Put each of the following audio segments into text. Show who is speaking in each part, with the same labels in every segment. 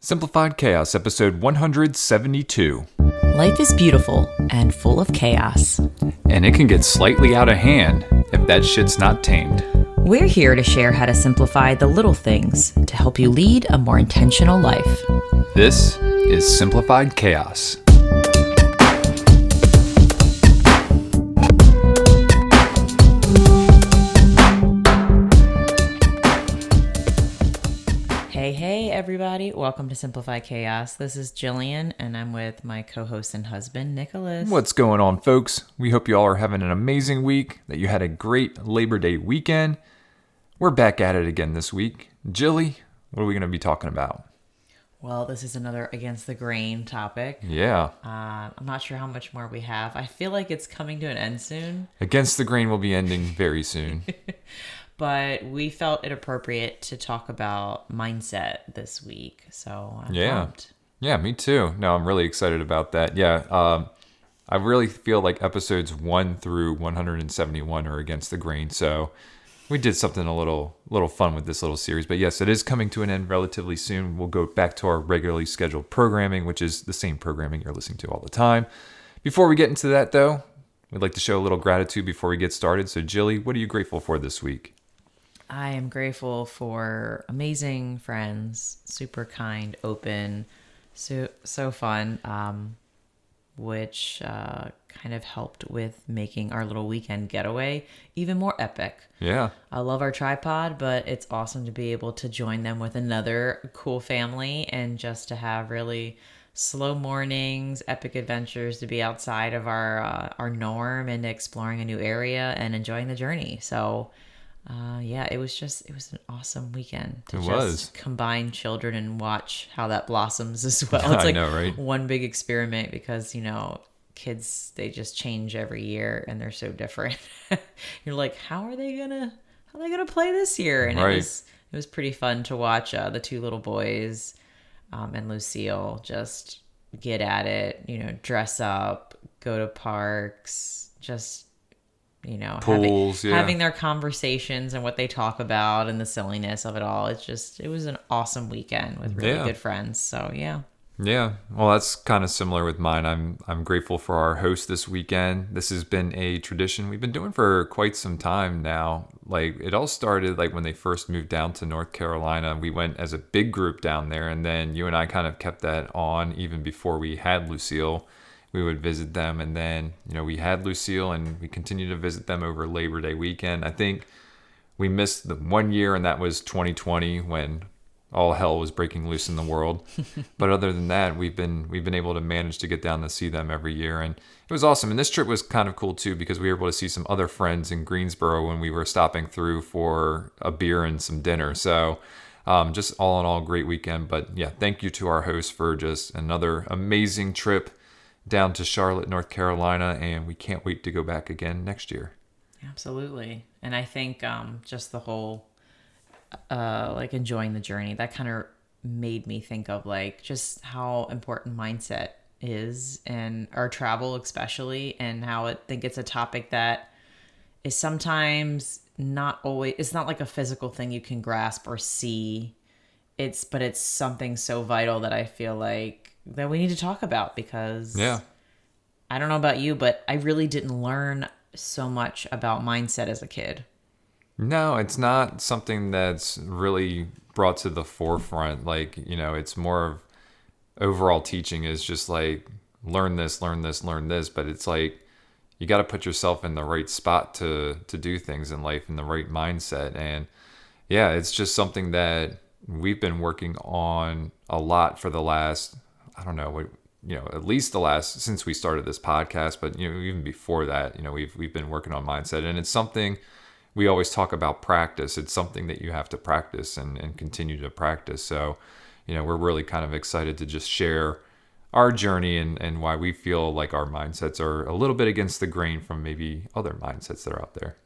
Speaker 1: Simplified Chaos, episode 172.
Speaker 2: Life is beautiful and full of chaos.
Speaker 1: And it can get slightly out of hand if that shit's not tamed.
Speaker 2: We're here to share how to simplify the little things to help you lead a more intentional life.
Speaker 1: This is Simplified Chaos.
Speaker 2: Hey everybody, welcome to Simplify Chaos. This is Jillian and I'm with my co-host and husband, Nicholas.
Speaker 1: What's going on, folks? We hope you all are having an amazing week, that you had a great Labor Day weekend. We're back at it again this week. Jilly, what are we going to be talking about?
Speaker 2: Well, this is another against the grain topic.
Speaker 1: Yeah.
Speaker 2: I'm not sure how much more we have. I feel like it's coming to an end soon.
Speaker 1: Against the grain will be ending very soon.
Speaker 2: But we felt it appropriate to talk about mindset this week. So I'm pumped.
Speaker 1: Yeah, me too. No, I'm really excited about that. Yeah, I really feel like episodes 1 through 171 are against the grain. So we did something a little fun with this little series. But yes, it is coming to an end relatively soon. We'll go back to our regularly scheduled programming, which is the same programming you're listening to all the time. Before we get into that, though, we'd like to show a little gratitude before we get started. So, Jilly, what are you grateful for this week?
Speaker 2: I am grateful for amazing friends, super kind, open, so fun, which kind of helped with making our little weekend getaway even more epic.
Speaker 1: Yeah.
Speaker 2: I love our tripod, but it's awesome to be able to join them with another cool family and just to have really slow mornings, epic adventures, to be outside of our norm and exploring a new area and enjoying the journey. So it was an awesome weekend to just combine children and watch how that blossoms as well. It's like
Speaker 1: I know, right?
Speaker 2: One big experiment because, kids, they just change every year and they're so different. You're like, how are they gonna play this year? And
Speaker 1: right.
Speaker 2: it was pretty fun to watch the two little boys and Lucille just get at it, dress up, go to parks, just
Speaker 1: pools,
Speaker 2: having their conversations and what they talk about and the silliness of it all. It was an awesome weekend with really good friends. So yeah.
Speaker 1: Yeah. Well, that's kind of similar with mine. I'm grateful for our host this weekend. This has been a tradition we've been doing for quite some time now. Like, it all started like when they first moved down to North Carolina. We went as a big group down there, and then you and I kind of kept that on even before we had Lucille. We would visit them, and then, we had Lucille, and we continued to visit them over Labor Day weekend. I think we missed the 1 year, and that was 2020 when all hell was breaking loose in the world. But other than that, we've been able to manage to get down to see them every year, and it was awesome. And this trip was kind of cool too, because we were able to see some other friends in Greensboro when we were stopping through for a beer and some dinner. So just all in all, great weekend. But yeah, thank you to our host for just another amazing trip down to Charlotte, North Carolina, and we can't wait to go back again next year.
Speaker 2: Absolutely. And I think just the whole enjoying the journey, that kind of made me think of just how important mindset is, and our travel especially, and how I think it's a topic that is sometimes not always, it's not like a physical thing you can grasp or see. But it's something so vital that I feel like that we need to talk about, because I don't know about you, but I really didn't learn so much about mindset as a kid.
Speaker 1: No, it's not something that's really brought to the forefront. It's more of overall teaching is just like, learn this, learn this, learn this. But it's like, you got to put yourself in the right spot to do things in life, in the right mindset. And yeah, it's just something that we've been working on a lot for the last, I don't know, at least the last, since we started this podcast, but even before that, we've been working on mindset. And it's something we always talk about practice. It's something that you have to practice and continue to practice. So, we're really kind of excited to just share our journey and why we feel like our mindsets are a little bit against the grain from maybe other mindsets that are out there.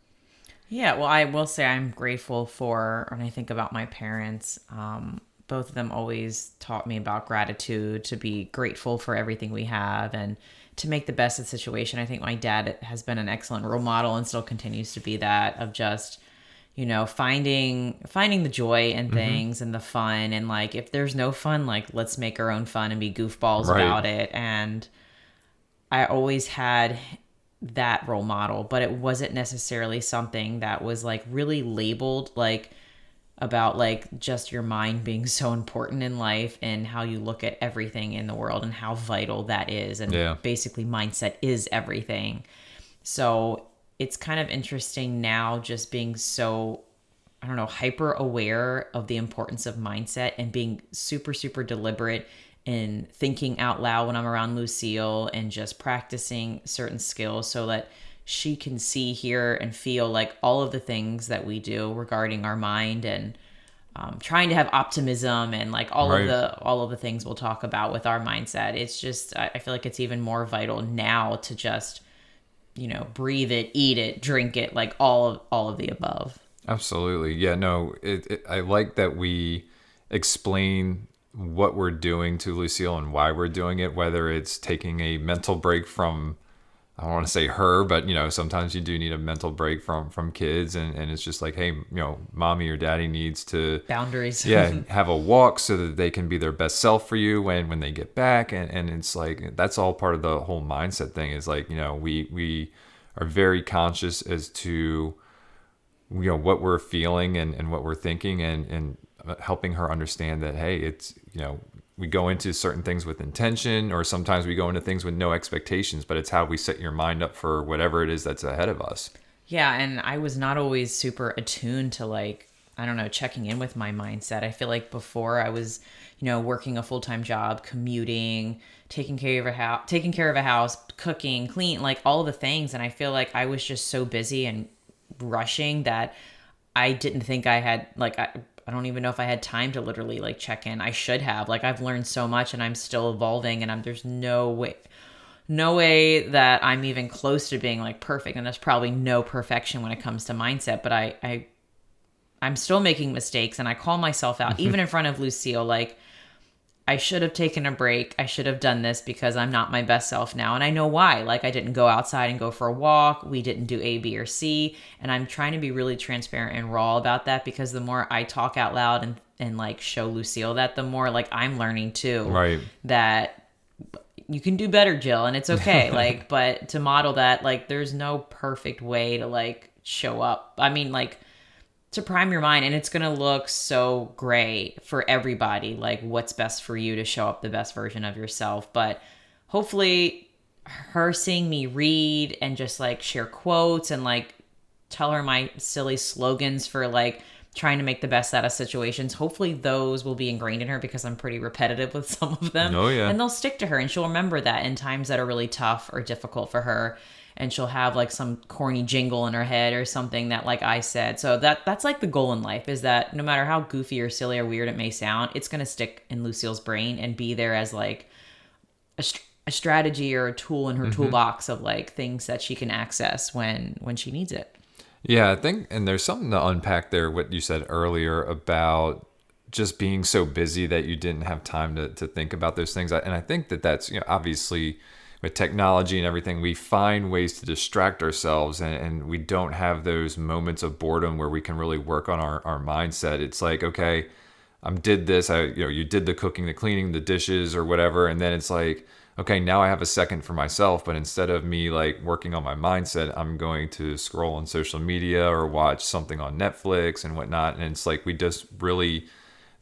Speaker 2: Yeah, well, I will say I'm grateful for, when I think about my parents, both of them always taught me about gratitude, to be grateful for everything we have and to make the best of the situation. I think my dad has been an excellent role model and still continues to be that, of just, finding the joy in things and the fun, and like if there's no fun, like let's make our own fun and be goofballs
Speaker 1: Right.
Speaker 2: about it. And I always had that role model, but it wasn't necessarily something that was like really labeled like about like just your mind being so important in life and how you look at everything in the world and how vital that is. And
Speaker 1: Yeah.
Speaker 2: basically mindset is everything. So it's kind of interesting now just being so, I don't know, hyper aware of the importance of mindset and being super, super deliberate in thinking out loud when I'm around Lucille and just practicing certain skills so that she can see, hear, and feel like all of the things that we do regarding our mind, and trying to have optimism and like
Speaker 1: Right.
Speaker 2: all of the things we'll talk about with our mindset. It's just I feel like it's even more vital now to just breathe it, eat it, drink it, like all of the above.
Speaker 1: Absolutely. Yeah, no, I like that we explain what we're doing to Lucille and why we're doing it, whether it's taking a mental break from, I don't want to say her, but sometimes you do need a mental break from kids, and it's just like, hey, mommy or daddy needs to,
Speaker 2: Boundaries.
Speaker 1: yeah, have a walk so that they can be their best self for you when they get back. And it's like that's all part of the whole mindset thing is like, we are very conscious as to what we're feeling and what we're thinking, and helping her understand that, hey, it's we go into certain things with intention, or sometimes we go into things with no expectations, but it's how we set your mind up for whatever it is that's ahead of us.
Speaker 2: Yeah, and I was not always super attuned to like, I don't know, checking in with my mindset. I feel like before I was, working a full-time job, commuting, taking care of a house, cooking, clean, like all the things, and I feel like I was just so busy and rushing that I didn't think I had like I don't even know if I had time to literally like check in. I should have. Like I've learned so much and I'm still evolving, and there's no way that I'm even close to being like perfect, and there's probably no perfection when it comes to mindset, but I'm still making mistakes, and I call myself out even in front of Lucille. Like I should have taken a break. I should have done this because I'm not my best self now. And I know why. Like I didn't go outside and go for a walk. We didn't do A, B, or C. And I'm trying to be really transparent and raw about that, because the more I talk out loud and like show Lucille that, the more like I'm learning too
Speaker 1: Right.
Speaker 2: that you can do better, Jill, and it's okay. Like, but to model that, like, there's no perfect way to like show up. I mean, like, to prime your mind, and it's going to look so great for everybody, like what's best for you to show up the best version of yourself. But hopefully her seeing me read and just like share quotes and like tell her my silly slogans for like trying to make the best out of situations, hopefully those will be ingrained in her, because I'm pretty repetitive with some of them,
Speaker 1: Oh yeah.
Speaker 2: and they'll stick to her, and she'll remember that in times that are really tough or difficult for her. And she'll have like some corny jingle in her head or something that like I said. So that's like the goal in life, is that no matter how goofy or silly or weird it may sound, it's going to stick in Lucille's brain and be there as like a strategy or a tool in her toolbox of like things that she can access when she needs it.
Speaker 1: Yeah, I think, and there's something to unpack there, what you said earlier about just being so busy that you didn't have time to think about those things. And I think that that's, obviously with technology and everything, we find ways to distract ourselves, and we don't have those moments of boredom where we can really work on our mindset. It's like, okay, did this, you did the cooking, the cleaning, the dishes or whatever. And then it's like, okay, now I have a second for myself, but instead of me like working on my mindset, I'm going to scroll on social media or watch something on Netflix and whatnot. And it's like we just really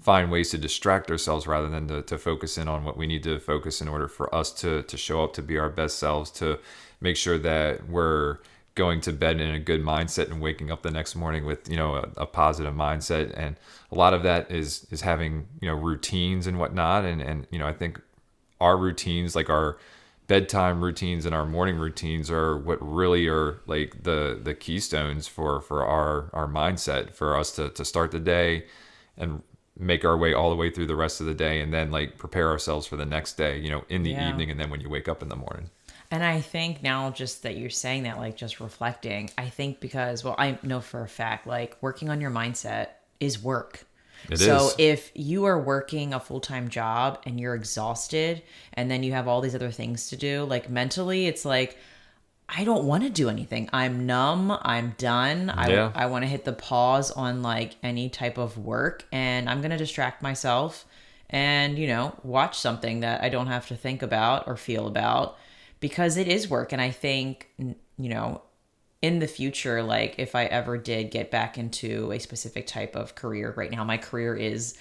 Speaker 1: find ways to distract ourselves rather than to focus in on what we need to focus in order for us to show up to be our best selves, to make sure that we're going to bed in a good mindset and waking up the next morning with a positive mindset. And a lot of that is having routines and whatnot. And I think our routines, like our bedtime routines and our morning routines, are what really are like the keystones for our mindset, for us to start the day and make our way all the way through the rest of the day, and then like prepare ourselves for the next day, in the
Speaker 2: Yeah.
Speaker 1: evening, and then when you wake up in the morning.
Speaker 2: And I think now, just that you're saying that, like just reflecting, I think because, well, I know for a fact, like working on your mindset is work.
Speaker 1: It
Speaker 2: So
Speaker 1: is.
Speaker 2: if you are working a full-time job and you're exhausted, and then you have all these other things to do, like mentally, it's like, I don't want to do anything. I'm numb. I'm done.
Speaker 1: Yeah.
Speaker 2: I want to hit the pause on like any type of work, and I'm going to distract myself and, watch something that I don't have to think about or feel about, because it is work. And I think, in the future, like if I ever did get back into a specific type of career, right now my career is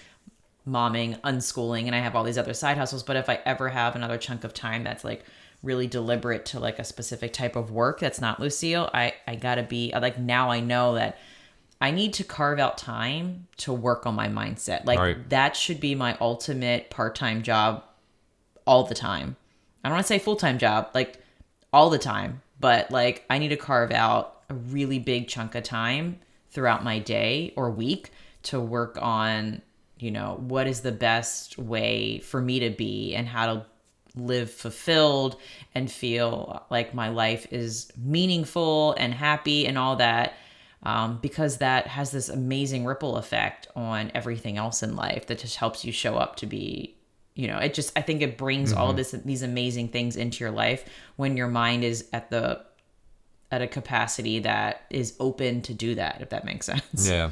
Speaker 2: momming, unschooling, and I have all these other side hustles. But if I ever have another chunk of time that's like really deliberate to like a specific type of work that's not Lucille, I gotta be like, now I know that I need to carve out time to work on my mindset.
Speaker 1: Right.
Speaker 2: Like that should be my ultimate part-time job all the time. I don't want to say full-time job, like all the time, but like I need to carve out a really big chunk of time throughout my day or week to work on, what is the best way for me to be and how to live fulfilled and feel like my life is meaningful and happy and all that. Because that has this amazing ripple effect on everything else in life that just helps you show up to be, I think it brings all these amazing things into your life when your mind is at a capacity that is open to do that, if that makes sense.
Speaker 1: Yeah.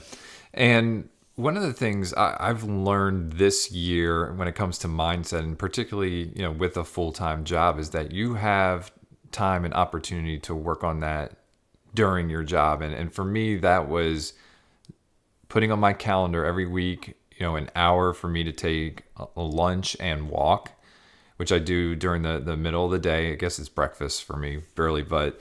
Speaker 1: And one of the things I've learned this year when it comes to mindset, and particularly, with a full-time job, is that you have time and opportunity to work on that during your job. And for me, that was putting on my calendar every week, an hour for me to take a lunch and walk, which I do during the middle of the day. I guess it's breakfast for me, barely, but,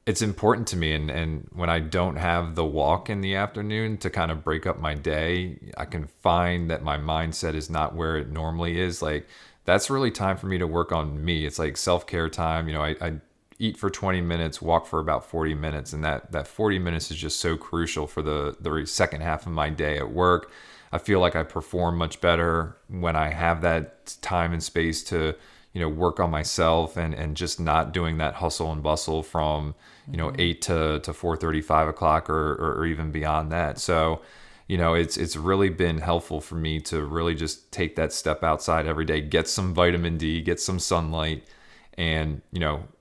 Speaker 1: it's important to me. And when I don't have the walk in the afternoon to kind of break up my day, I can find that my mindset is not where it normally is. Like, that's really time for me to work on me. It's like self-care time. I eat for 20 minutes, walk for about 40 minutes. And that 40 minutes is just so crucial for the second half of my day at work. I feel like I perform much better when I have that time and space to, work on myself and just not doing that hustle and bustle from, 8 to 4:30, 5 o'clock or even beyond that. So, it's really been helpful for me to really just take that step outside every day, get some vitamin D, get some sunlight, and,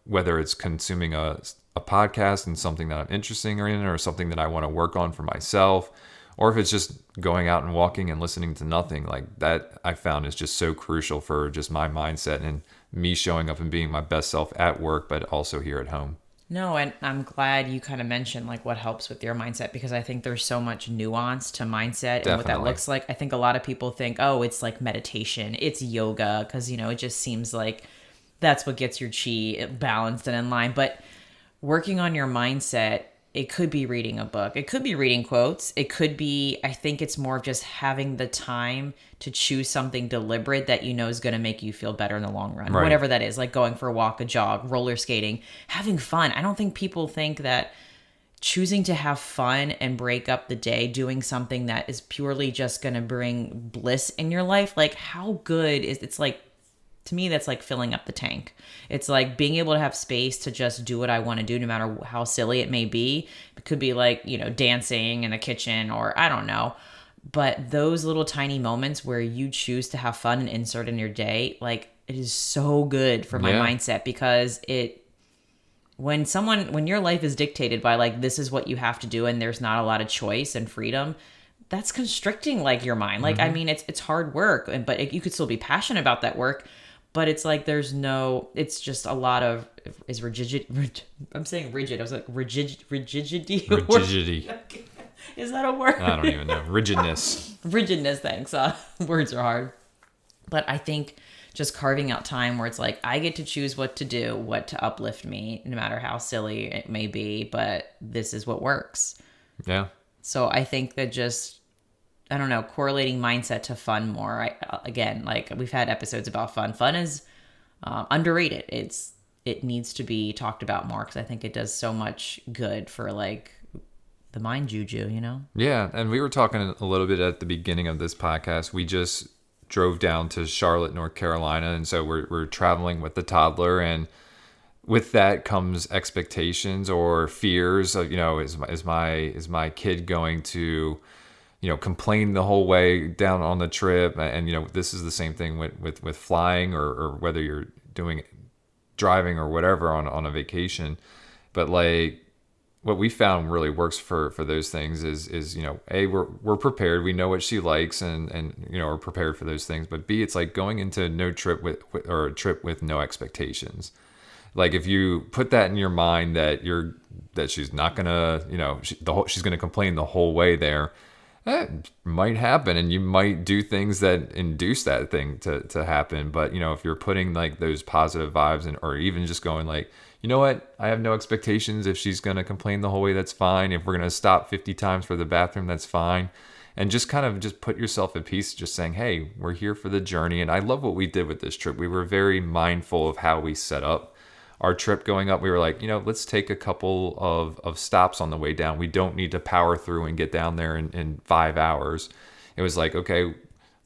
Speaker 1: whether it's consuming a podcast and something that I'm interested in or something that I want to work on for myself, or if it's just going out and walking and listening to nothing, like that I found is just so crucial for just my mindset and me showing up and being my best self at work, but also here at home.
Speaker 2: No, and I'm glad you kind of mentioned like what helps with your mindset, because I think there's so much nuance to mindset and what that looks like. I think a lot of people think, oh, it's like meditation, it's yoga, because, it just seems like that's what gets your chi balanced and in line. But working on your mindset, it could be reading a book. It could be reading quotes. It could be, I think it's more of just having the time to choose something deliberate that is going to make you feel better in the long run.
Speaker 1: Right.
Speaker 2: Whatever that is, like going for a walk, a jog, roller skating, having fun. I don't think people think that choosing to have fun and break up the day doing something that is purely just going to bring bliss in your life, like how good is it's like, to me, that's like filling up the tank. It's like being able to have space to just do what I want to do, no matter how silly it may be. It could be like, dancing in the kitchen or I don't know. But those little tiny moments where you choose to have fun and insert in your day, like it is so good for my mindset, because when your life is dictated by like, this is what you have to do and there's not a lot of choice and freedom, that's constricting like your mind. Like, I mean, it's hard work, but you could still be passionate about that work. But it's like it's just a lot of I'm saying rigid. I was like rigidity.
Speaker 1: Rigidity.
Speaker 2: Is that a word?
Speaker 1: I don't even know. Rigidness.
Speaker 2: Rigidness, thanks. Words are hard. But I think just carving out time where it's like, I get to choose what to do, what to uplift me, no matter how silly it may be, but this is what works.
Speaker 1: Yeah.
Speaker 2: So I think that just, I don't know, correlating mindset to fun more. Again, like we've had episodes about fun. Fun is underrated. It needs to be talked about more, because I think it does so much good for like the mind juju,
Speaker 1: Yeah, and we were talking a little bit at the beginning of this podcast. We just drove down to Charlotte, North Carolina, and so we're traveling with the toddler, and with that comes expectations or fears of, is my kid going to complain the whole way down on the trip? And this is the same thing with flying or whether you're doing driving or whatever on a vacation. But like what we found really works for those things is a we're prepared, we know what she likes, and we're prepared for those things. But b, it's like going into no trip with or a trip with no expectations. Like if you put that in your mind that she's not gonna she's gonna complain the whole way there, that might happen, and you might do things that induce that thing to happen. But if you're putting like those positive vibes, and or even just going like, you know what, I have no expectations. If she's gonna complain the whole way, that's fine. If we're gonna stop 50 times for the bathroom, that's fine. And just kind of just put yourself at peace, just saying, hey, we're here for the journey. And I love what we did with this trip. We were very mindful of how we set up our trip going up. We were like, let's take a couple of stops on the way down. We don't need to power through and get down there in 5 hours. It was like, okay,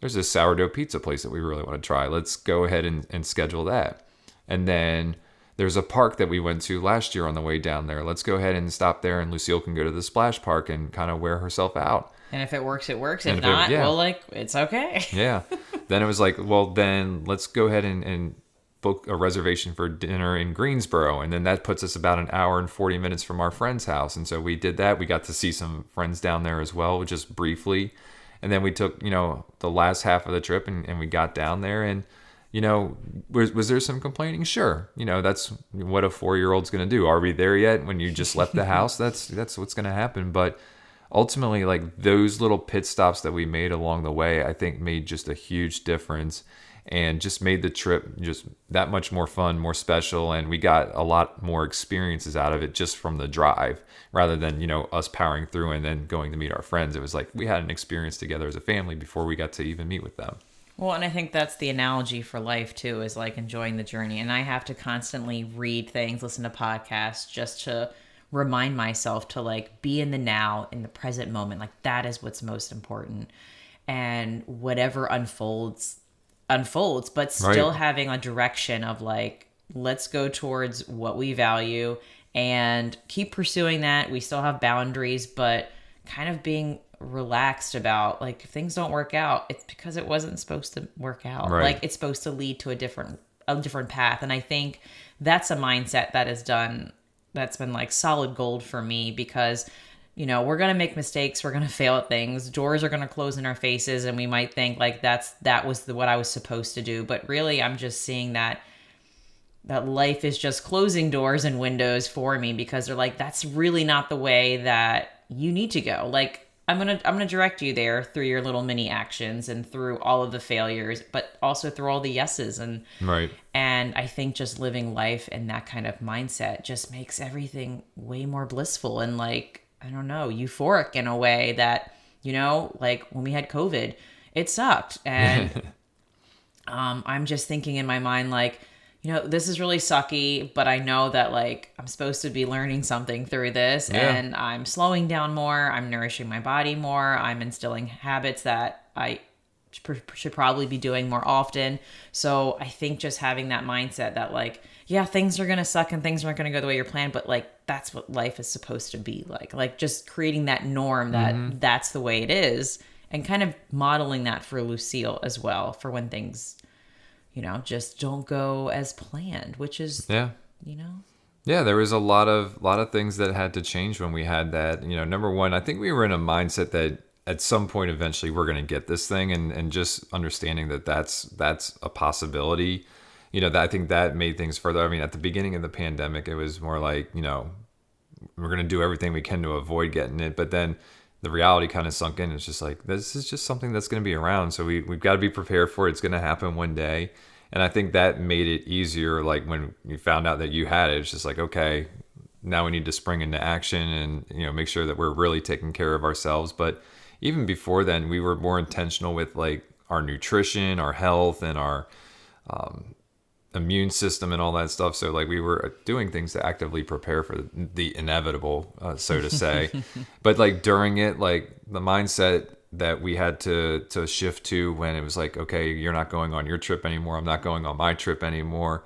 Speaker 1: there's this sourdough pizza place that we really want to try. Let's go ahead and schedule that. And then there's a park that we went to last year on the way down there. Let's go ahead and stop there, and Lucille can go to the splash park and kind of wear herself out.
Speaker 2: And if it works, it works. If not, well, like, it's okay.
Speaker 1: Yeah. Then it was like, well, then let's go ahead and book a reservation for dinner in Greensboro, and then that puts us about an hour and 40 minutes from our friend's house. And so we did that. We got to see some friends down there as well, just briefly. And then we took the last half of the trip, and we got down there, and was there some complaining? Sure. That's what a 4-year-old's gonna do. Are we there yet? When you just left the house, that's what's gonna happen. But ultimately, like, those little pit stops that we made along the way, I think made just a huge difference, and just made the trip just that much more fun, more special. And we got a lot more experiences out of it just from the drive, rather than, us powering through and then going to meet our friends. It was like we had an experience together as a family before we got to even meet with them.
Speaker 2: Well, and I think that's the analogy for life too, is like enjoying the journey. And I have to constantly read things, listen to podcasts, just to remind myself to like be in the now, in the present moment. Like that is what's most important. And whatever unfolds, but still
Speaker 1: Right.
Speaker 2: having a direction of like, let's go towards what we value and keep pursuing that. We still have boundaries, but kind of being relaxed about like, if things don't work out, it's because it wasn't supposed to work out.
Speaker 1: Right.
Speaker 2: Like it's supposed to lead to a different path. And I think that's a mindset that's been like solid gold for me, because we're going to make mistakes. We're going to fail at things. Doors are going to close in our faces. And we might think like that was what I was supposed to do. But really, I'm just seeing that life is just closing doors and windows for me, because they're like, that's really not the way that you need to go. Like, I'm going to direct you there through your little mini actions and through all of the failures, but also through all the yeses.
Speaker 1: Right.
Speaker 2: And I think just living life in that kind of mindset just makes everything way more blissful and like, I don't know, euphoric in a way that, like when we had COVID, it sucked. And I'm just thinking in my mind, like, this is really sucky, but I know that like I'm supposed to be learning something through this, and I'm slowing down more. I'm nourishing my body more. I'm instilling habits that I should probably be doing more often. So I think just having that mindset that like, yeah, things are going to suck and things aren't going to go the way you're planned, but like, that's what life is supposed to be like just creating that norm that that's the way it is, and kind of modeling that for Lucille as well, for when things, just don't go as planned, which is,
Speaker 1: Yeah, there was a lot of things that had to change when we had that. Number one, I think we were in a mindset that at some point eventually we're going to get this thing, and just understanding that that's a possibility. That I think that made things further. I mean, at the beginning of the pandemic, it was more like, we're going to do everything we can to avoid getting it. But then the reality kind of sunk in. It's just like, this is just something that's going to be around. So we've got to be prepared for it. It's going to happen one day. And I think that made it easier. Like when you found out that you had it, it's just like, okay, now we need to spring into action and, make sure that we're really taking care of ourselves. But even before then, we were more intentional with like our nutrition, our health, and our immune system and all that stuff. So like we were doing things to actively prepare for the inevitable, so to say. But like during it, like the mindset that we had to shift to, when it was like, okay, you're not going on your trip anymore, I'm not going on my trip anymore,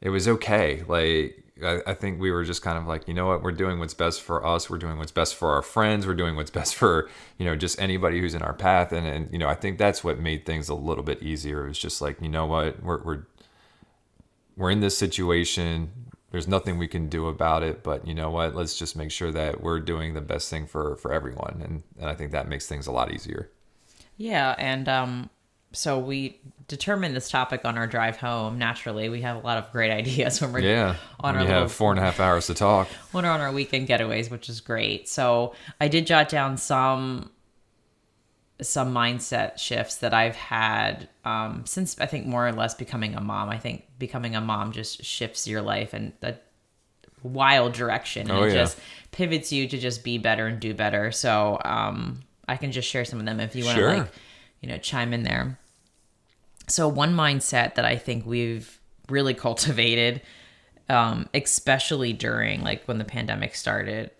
Speaker 1: it was okay. Like I think we were just kind of like, you know what, we're doing what's best for us, we're doing what's best for our friends, we're doing what's best for just anybody who's in our path. And I think that's what made things a little bit easier. It was just like, you know what, we're in this situation. There's nothing we can do about it, but you know what? Let's just make sure that we're doing the best thing for everyone. And I think that makes things a lot easier.
Speaker 2: Yeah, and so we determined this topic on our drive home. Naturally, we have a lot of great ideas when we're
Speaker 1: Yeah.
Speaker 2: on
Speaker 1: When
Speaker 2: our
Speaker 1: you have 4.5 hours to talk.
Speaker 2: when we're on our weekend getaways, which is great. So I did jot down some mindset shifts that I've had since I think more or less becoming a mom. I think becoming a mom just shifts your life in a wild direction, and it just pivots you to just be better and do better. So I can just share some of them if you want to chime in there. So one mindset that I think we've really cultivated, especially during like when the pandemic started,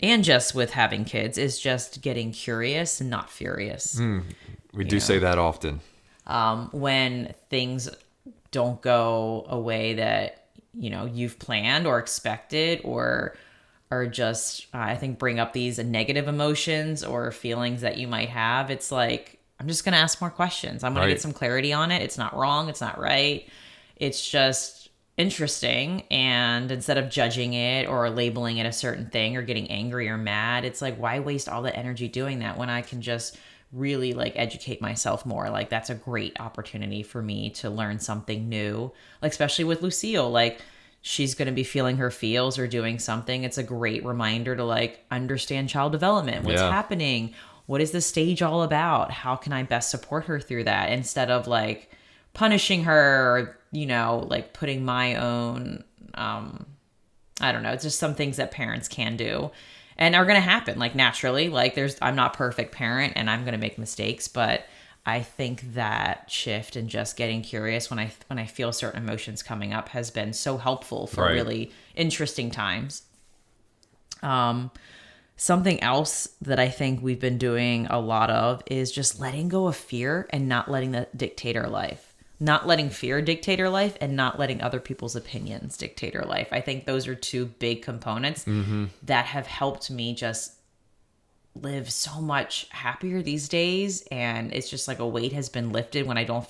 Speaker 2: and just with having kids, is just getting curious and not furious.
Speaker 1: We do say that often.
Speaker 2: When things don't go a way that, you've planned or expected, or just, I think, bring up these negative emotions or feelings that you might have, it's like, I'm just going to ask more questions. I'm going to get some clarity on it. It's not wrong. It's not right. It's just interesting. And instead of judging it or labeling it a certain thing or getting angry or mad, it's like, why waste all the energy doing that when I can just really like educate myself more? Like, that's a great opportunity for me to learn something new, like especially with Lucille. Like, she's going to be feeling her feels or doing something. It's a great reminder to like understand child development, what's happening, what is the stage all about, how can I best support her through that, instead of like punishing her or, like putting my own, I don't know, it's just some things that parents can do and are going to happen like naturally. Like I'm not a perfect parent and I'm going to make mistakes, but I think that shift and just getting curious when I feel certain emotions coming up has been so helpful for really interesting times. Something else that I think we've been doing a lot of is just letting go of fear and not letting that dictate our life. Not letting fear dictate our life and not letting other people's opinions dictate our life. I think those are two big components that have helped me just live so much happier these days. And it's just like a weight has been lifted when I don't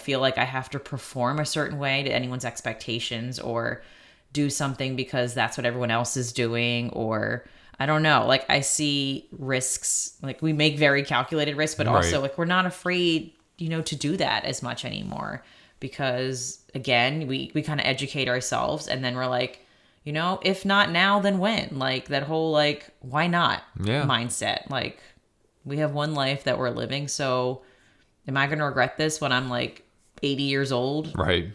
Speaker 2: feel like I have to perform a certain way to anyone's expectations or do something because that's what everyone else is doing, or I don't know. Like, I see risks, like we make very calculated risks, but also like we're not afraid, to do that as much anymore because again, we kind of educate ourselves and then we're like, if not now, then when? Like that whole, like, why not mindset. Like, we have one life that we're living. So am I going to regret this when I'm like 80 years old?
Speaker 1: Right.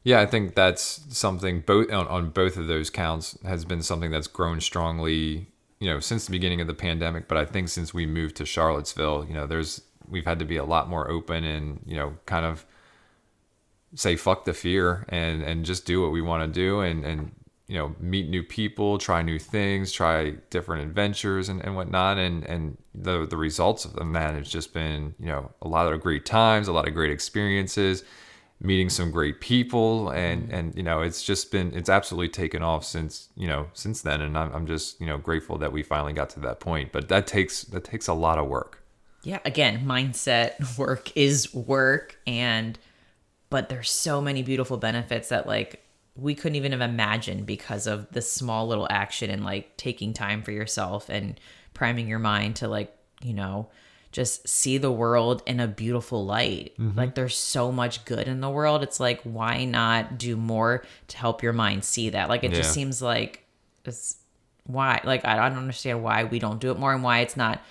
Speaker 1: Yeah, I think that's something both on both of those counts has been something that's grown strongly, since the beginning of the pandemic. But I think since we moved to Charlottesville, we've had to be a lot more open and, kind of say fuck the fear and just do what we want to do and meet new people, try new things, try different adventures and whatnot. And the results of them, man, it's just been, a lot of great times, a lot of great experiences, meeting some great people. And it's absolutely taken off since then. And I'm just, grateful that we finally got to that point. But that takes a lot of work.
Speaker 2: Yeah. Again, mindset work is work. But there's so many beautiful benefits that like, we couldn't even have imagined because of this small little action and like taking time for yourself and priming your mind to like, just see the world in a beautiful light. Like there's so much good in the world. It's like, why not do more to help your mind see that? Like, it just seems like it's why, like, I don't understand why we don't do it more and why it's not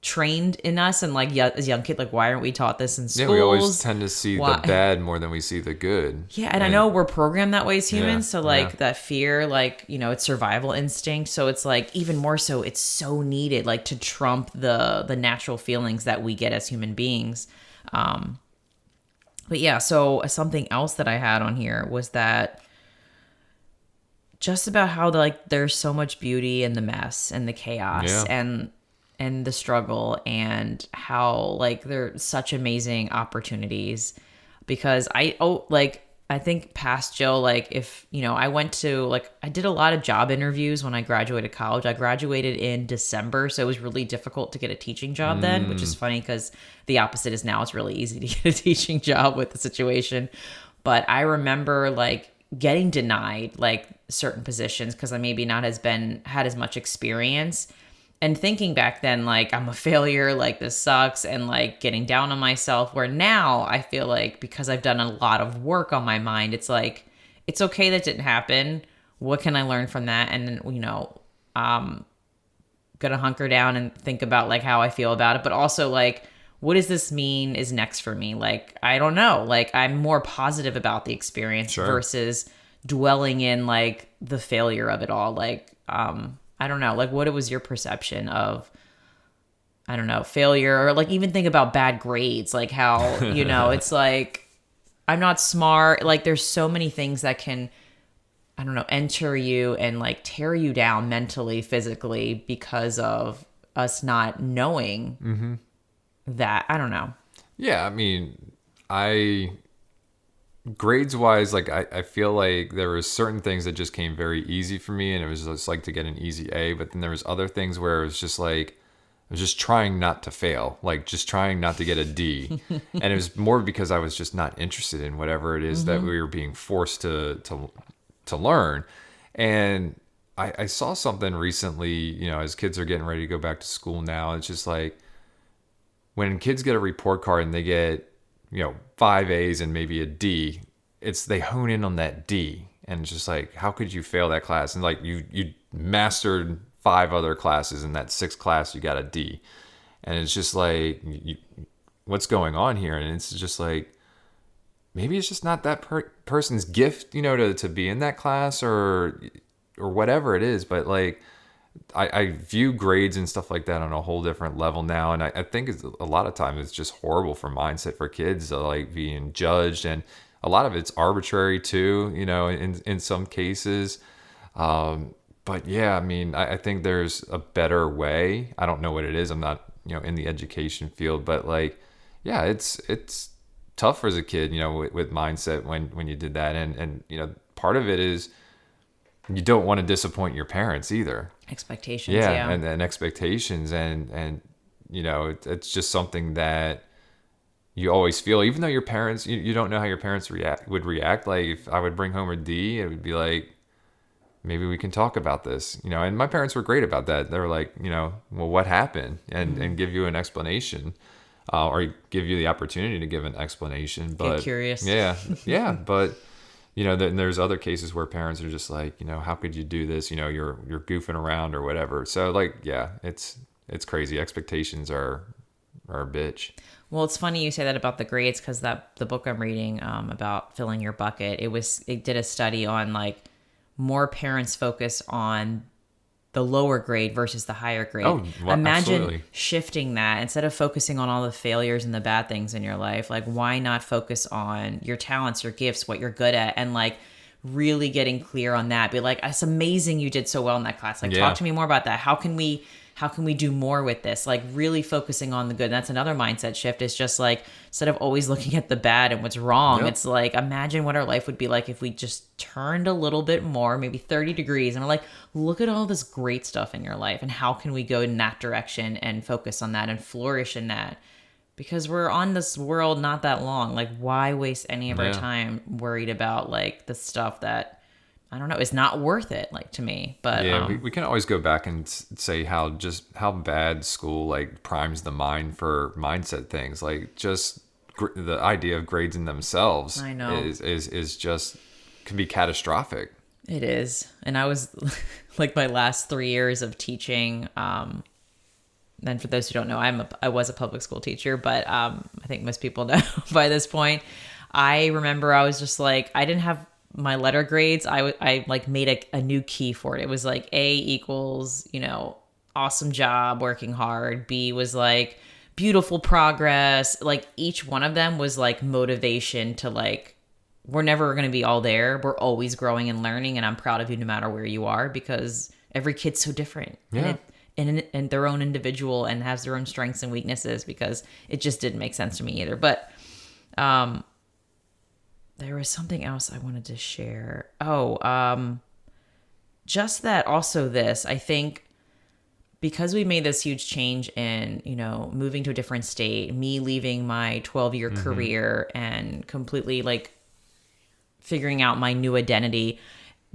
Speaker 2: trained in us. And like, as young kid, like, why aren't we taught this in schools?
Speaker 1: Yeah, we always tend to see the bad more than we see the good.
Speaker 2: Yeah, and I know we're programmed that way as humans. So like that fear, like, it's survival instinct. So it's like even more so, it's so needed, like to trump the natural feelings that we get as human beings. But yeah, so something else that I had on here was that just about how like there's so much beauty in the mess and the chaos and the struggle, and how like there's such amazing opportunities. Because I think past Jill, like if, I went to like, I did a lot of job interviews when I graduated college. I graduated in December. So it was really difficult to get a teaching job then, which is funny because the opposite is now it's really easy to get a teaching job with the situation. But I remember like getting denied like certain positions because I maybe not has been had as much experience, and thinking back then like I'm a failure, like this sucks, and like getting down on myself. Where now I feel like because I've done a lot of work on my mind, it's like it's okay that didn't happen. What can I learn from that? And then gonna hunker down and think about like how I feel about it, but also like what does this mean is next for me? Like I don't know. Like I'm more positive about the experience
Speaker 1: Sure.
Speaker 2: versus dwelling in like the failure of it all. Like I don't know. Like what was your perception of I don't know, failure, or like even think about bad grades, like how, it's like I'm not smart. Like there's so many things that can I don't know, enter you and like tear you down mentally, physically because of us not knowing that. I don't know.
Speaker 1: Yeah, I mean, I grades wise, like I feel like there was certain things that just came very easy for me, and it was just like to get an easy A. But then there was other things where it was just like I was just trying not to fail, like just trying not to get a D, and it was more because I was just not interested in whatever it is that we were being forced to learn. And I saw something recently, as kids are getting ready to go back to school now. It's just like when kids get a report card and they get, 5 A's and maybe a D, they hone in on that D. And it's just like, how could you fail that class? And like you mastered 5 other classes, and that sixth class you got a D. And it's just like, what's going on here? And it's just like, maybe it's just not that person's gift, to be in that class or whatever it is. But like, I view grades and stuff like that on a whole different level now. And I think a lot of times it's just horrible for mindset for kids to like being judged. And a lot of it's arbitrary too, in some cases. But yeah, I mean, I think there's a better way. I don't know what it is. I'm not, in the education field, but like, yeah, it's tough as a kid, with mindset when you did that. And part of it is you don't want to disappoint your parents either.
Speaker 2: Expectations.
Speaker 1: Yeah.
Speaker 2: Yeah.
Speaker 1: And expectations. And it's just something that you always feel, even though your parents, you don't know how your parents would react. Like if I would bring home a D, it would be like, maybe we can talk about this, and my parents were great about that. They were like, well, what happened? And give you an explanation. Or give you the opportunity to give an explanation. But
Speaker 2: get curious.
Speaker 1: Yeah. But then there's other cases where parents are just like, how could you do this? You're goofing around or whatever. So like, yeah, it's crazy. Expectations are a bitch.
Speaker 2: Well, it's funny you say that about the grades because the book I'm reading about filling your bucket, it did a study on like more parents focus on the lower grade versus the higher grade.
Speaker 1: Oh, well,
Speaker 2: imagine
Speaker 1: absolutely.
Speaker 2: shifting that instead of focusing on all the failures and the bad things in your life. Like, why not focus on your talents, your gifts, what you're good at, and like really getting clear on that. Be like, it's amazing you did so well in that class. Like, talk to me more about that. How can we do more with this? Like really focusing on the good. And that's another mindset shift. Is just like, instead of always looking at the bad and what's wrong, it's like, imagine what our life would be like if we just turned a little bit more, maybe 30 degrees, and we're like, look at all this great stuff in your life and how can we go in that direction and focus on that and flourish in that? Because we're on this world not that long. Like, why waste any of our time worried about like the stuff that, I don't know, it's not worth it, like, to me. But
Speaker 1: yeah, we can always go back and say how bad school like primes the mind for mindset things. Like just the idea of grades in themselves,
Speaker 2: I know,
Speaker 1: is just can be catastrophic.
Speaker 2: It is. And I was like my last 3 years of teaching. And for those who don't know, I was a public school teacher, but I think most people know by this point. I remember I was just like, I didn't have my letter grades. I like made a new key for it. It was like A equals, awesome job, working hard. B was like beautiful progress. Like each one of them was like motivation to like, we're never going to be all there. We're always growing and learning. And I'm proud of you no matter where you are, because every kid's so different.
Speaker 1: Yeah.
Speaker 2: And their own individual and has their own strengths and weaknesses, because it just didn't make sense to me either. But there was something else I wanted to share. Just that also this, I think because we made this huge change in, moving to a different state, me leaving my 12-year career and completely like figuring out my new identity,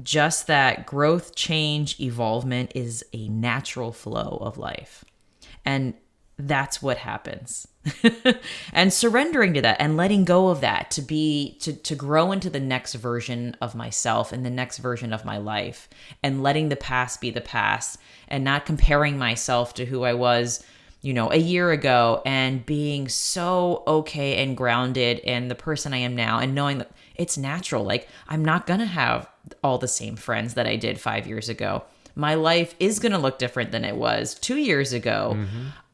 Speaker 2: just that growth, change, evolvement is a natural flow of life. And that's what happens. And surrendering to that and letting go of that to grow into the next version of myself and the next version of my life, and letting the past be the past and not comparing myself to who I was, a year ago, and being so okay and grounded in the person I am now, and knowing that it's natural. Like, I'm not going to have all the same friends that I did 5 years ago. My life is going to look different than it was 2 years ago.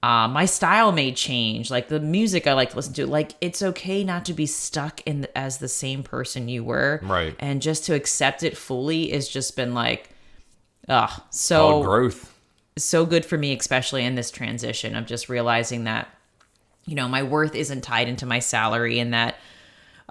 Speaker 2: My style may change, like the music I like to listen to. Like, it's okay not to be stuck as the same person you were.
Speaker 1: Right.
Speaker 2: And just to accept it fully has just been like,
Speaker 1: Called
Speaker 2: so
Speaker 1: growth.
Speaker 2: so good for me, especially in this transition of just realizing that, my worth isn't tied into my salary, and that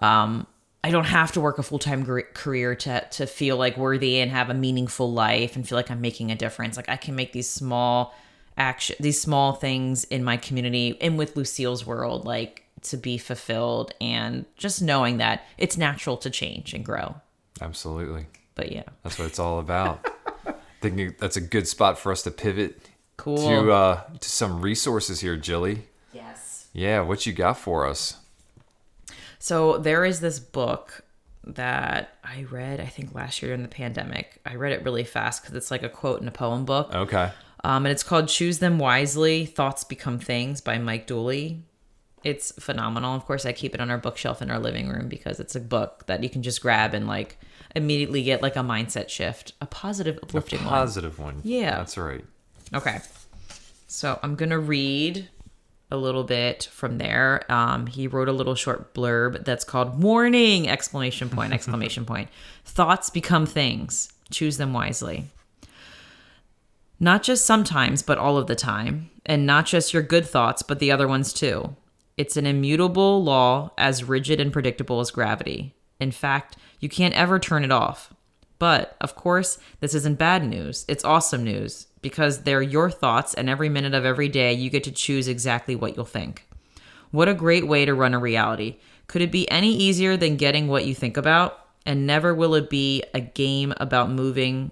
Speaker 2: I don't have to work a full-time career to feel like worthy and have a meaningful life and feel like I'm making a difference. Like, I can make these small things in my community and with Lucille's world, like, to be fulfilled, and just knowing that it's natural to change and grow.
Speaker 1: Absolutely.
Speaker 2: But yeah,
Speaker 1: That's what it's all about. Thinking that's a good spot for us to pivot
Speaker 2: cool.
Speaker 1: to some resources here, Jilly.
Speaker 2: Yes.
Speaker 1: Yeah, what you got for us?
Speaker 2: So there is this book that I read, I think last year in the pandemic. I read it really fast because it's like a quote and a poem book.
Speaker 1: Okay.
Speaker 2: And it's called Choose Them Wisely, Thoughts Become Things by Mike Dooley. It's phenomenal. Of course, I keep it on our bookshelf in our living room because it's a book that you can just grab and like immediately get like a mindset shift, a positive, uplifting one.
Speaker 1: Positive one.
Speaker 2: Yeah.
Speaker 1: That's right.
Speaker 2: Okay. So I'm going to read a little bit from there. He wrote a little short blurb that's called Warning! Exclamation point, exclamation point. Thoughts become things. Choose them wisely. Not just sometimes, but all of the time. And not just your good thoughts, but the other ones too. It's an immutable law, as rigid and predictable as gravity. In fact, you can't ever turn it off. But, of course, this isn't bad news. It's awesome news, because they're your thoughts, and every minute of every day you get to choose exactly what you'll think. What a great way to run a reality. Could it be any easier than getting what you think about? And never will it be a game about moving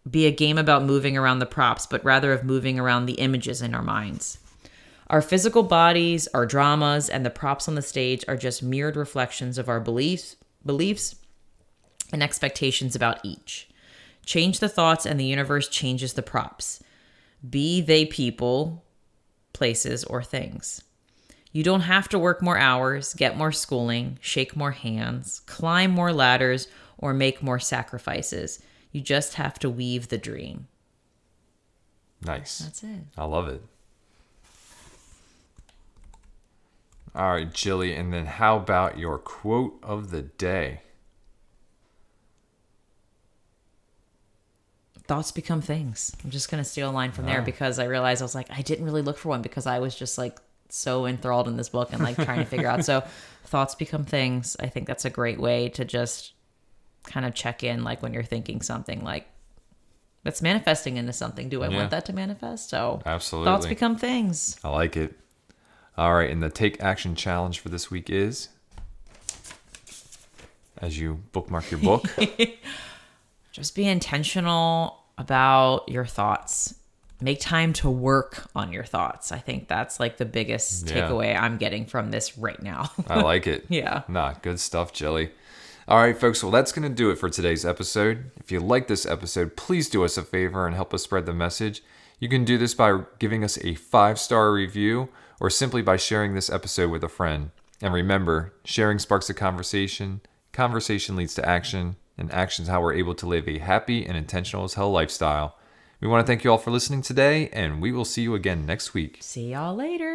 Speaker 2: around the props, but rather of moving around the images in our minds. Our physical bodies, our dramas, and the props on the stage are just mirrored reflections of our beliefs, and expectations about each. Change the thoughts and the universe changes the props. Be they people, places, or things. You don't have to work more hours, get more schooling, shake more hands, climb more ladders, or make more sacrifices. You just have to weave the dream.
Speaker 1: Nice.
Speaker 2: That's it.
Speaker 1: I love it. All right, Jilly, and then how about your quote of the day?
Speaker 2: Thoughts become things. I'm just going to steal a line from there because I realized I was like, I didn't really look for one because I was just like so enthralled in this book and like trying to figure out. So thoughts become things. I think that's a great way to just kind of check in, like when you're thinking something like that's manifesting into something. Do I want that to manifest? So
Speaker 1: absolutely.
Speaker 2: Thoughts become things.
Speaker 1: I like it. All right, and the take action challenge for this week is, as you bookmark your book,
Speaker 2: just be intentional about your thoughts. Make time to work on your thoughts. I think that's like the biggest takeaway I'm getting from this right now.
Speaker 1: I like it.
Speaker 2: Yeah.
Speaker 1: Nah, good stuff, Jilly. All right, folks, well, that's going to do it for today's episode. If you like this episode, please do us a favor and help us spread the message. You can do this by giving us a 5-star review or simply by sharing this episode with a friend. And remember, sharing sparks a conversation, conversation leads to action, and action is how we're able to live a happy and intentional as hell lifestyle. We want to thank you all for listening today, and we will see you again next week.
Speaker 2: See y'all later.